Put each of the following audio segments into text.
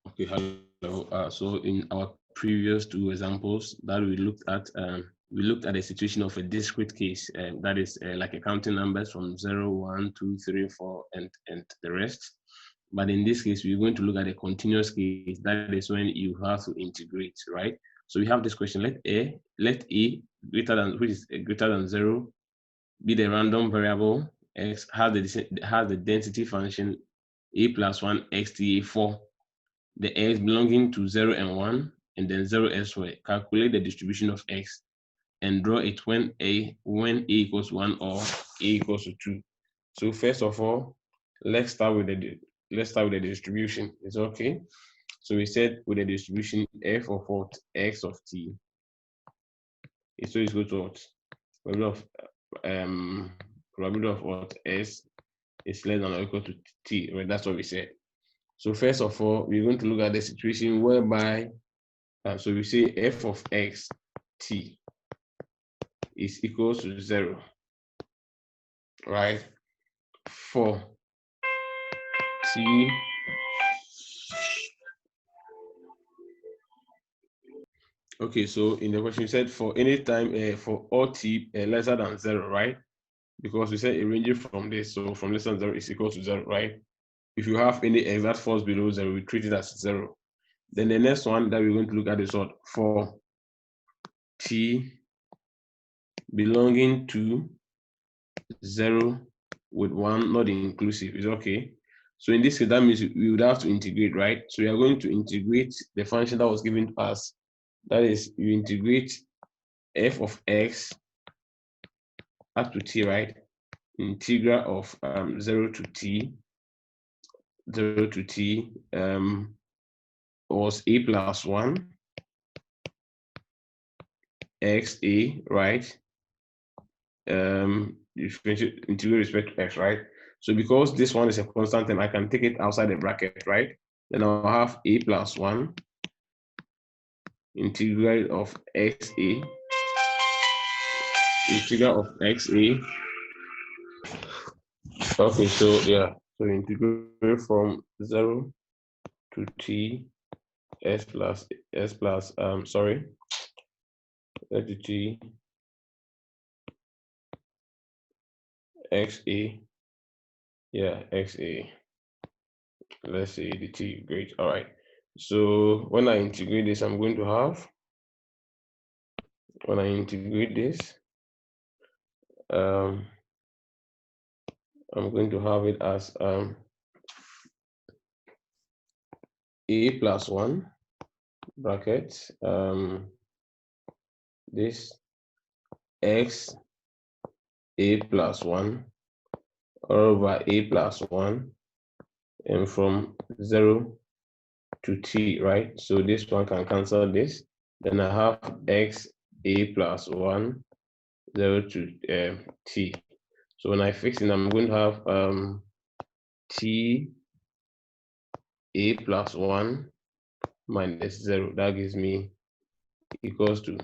Okay, hello. So in our previous two examples that we looked at the situation of a discrete case, that is like counting numbers from 0, 1, 2, 3, 4, and the rest. But in this case, we're going to look at a continuous case. That is when you have to integrate, right? So we have this question: let a greater than, which is greater than 0, be the random variable x, has the density function a plus 1 xta for the x belonging to 0 and 1, and then 0 elsewhere. Calculate the distribution of x and draw it when a equals 1 or a equals to 2. So first of all, let's start with the distribution. It's okay. So we said with the distribution f of what, x of t is equal to what, probability of probability of what, s is less than or equal to t, right? That's what we said. So first of all, we're going to look at the situation whereby, so we say f of x t is equal to 0, right? For t, okay, so in the question you said for any time for all t lesser than 0, right? Because we said it ranges from this, so from less than 0 is equal to 0, right? If you have any x that falls below 0, we treat it as 0. Then the next one that we're going to look at is what, for t belonging to 0 with 1 not inclusive, is okay. So in this case, that means we would have to integrate, right? So we are going to integrate the function that was given to us. That is, you integrate f of x up to t, right? Integral of 0 to t, 0 to t was a plus 1 xa, right? Integral respect to x, right? So because this one is a constant term, I can take it outside the bracket, right? Then I'll have a plus 1 integral of xa, integral of xa. Okay, so yeah, so integral from 0 to t s plus sorry, let it t xa, yeah, xa. Let's say the t, great. All right. So when I integrate this, I'm going to have, when I integrate this, I'm going to have it as a plus 1 bracket this x a plus 1 over a plus 1, and from 0 to t, right? So this one can cancel this. Then I have x a plus 1, 0 to t. So when I fix it, I'm going to have t a plus 1 minus 0. That gives me equals to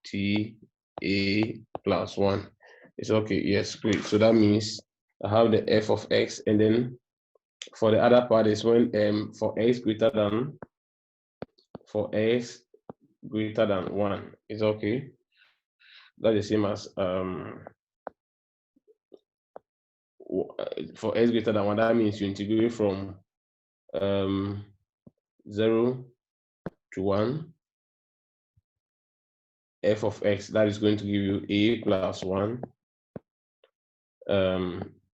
t a plus 1. It's okay. Yes, great. So that means I have the f of x, and then for the other part is when for x greater than 1 is okay. That is the same as for x greater than 1. That means you integrate from 0 to 1 f of x. That is going to give you a plus 1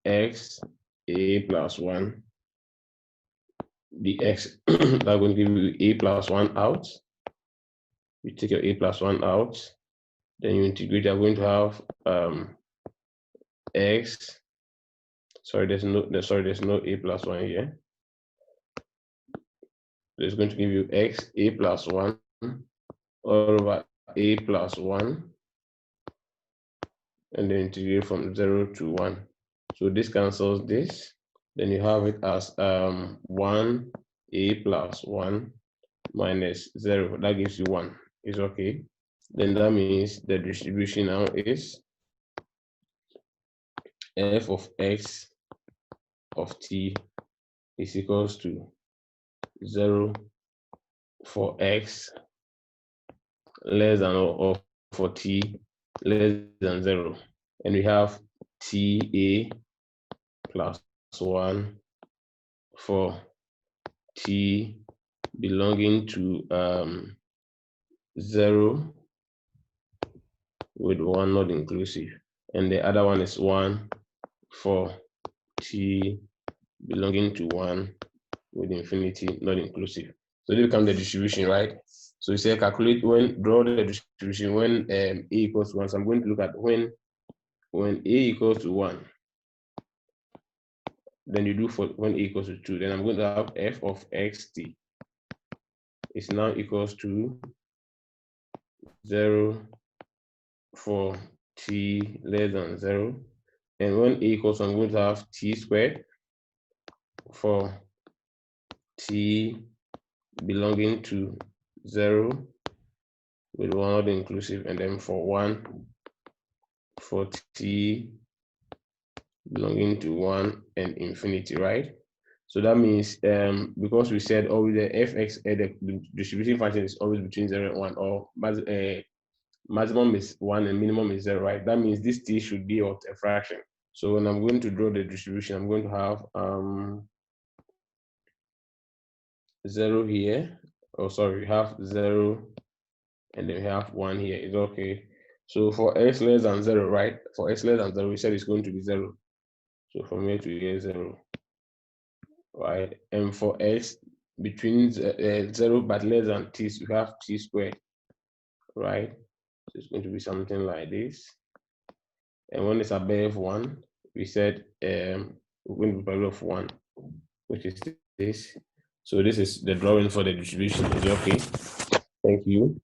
x a plus 1 dx. That's going to give you a plus 1 out. You take your a plus 1 out, then you integrate. You're going to have x. Sorry, there's no a plus 1 here. So it's going to give you x a plus 1 over a plus 1, and then integrate from 0 to 1. So this cancels this. Then you have it as 1 a plus 1 minus 0. That gives you 1. It's okay. Then that means the distribution now is f of x of t is equals to 0 for x less than or for t less than 0. And we have ta plus 1 for t belonging to 0 with 1 not inclusive. And the other one is 1 for t belonging to 1 with infinity not inclusive. So they become the distribution, right? So you say calculate draw the distribution when a equals 1. So I'm going to look at when a equals to 1. Then you do for when a equals to 2. Then I'm going to have f of xt is now equals to 0 for t less than 0. And when a equals 1, I'm going to have t squared for t belonging to 0 with 1 not inclusive, and then for 1 for t belonging to 1 and infinity, right? So that means because we said always the fx, the distribution function is always between 0 and 1, or maximum is 1 and minimum is 0, right? That means this t should be of a fraction. So when I'm going to draw the distribution, I'm going to have 0 here. Oh, sorry, we have 0 and then we have 1 here. It's okay. So for x less than 0, right? For x less than 0, we said it's going to be 0. So from here to here, 0. Right? And for x between 0 but less than t, so we have t squared. Right? So it's going to be something like this. And when it's above 1, we said we're going to be value of 1, which is this. So this is the drawing for the distribution. Is it okay? Thank you.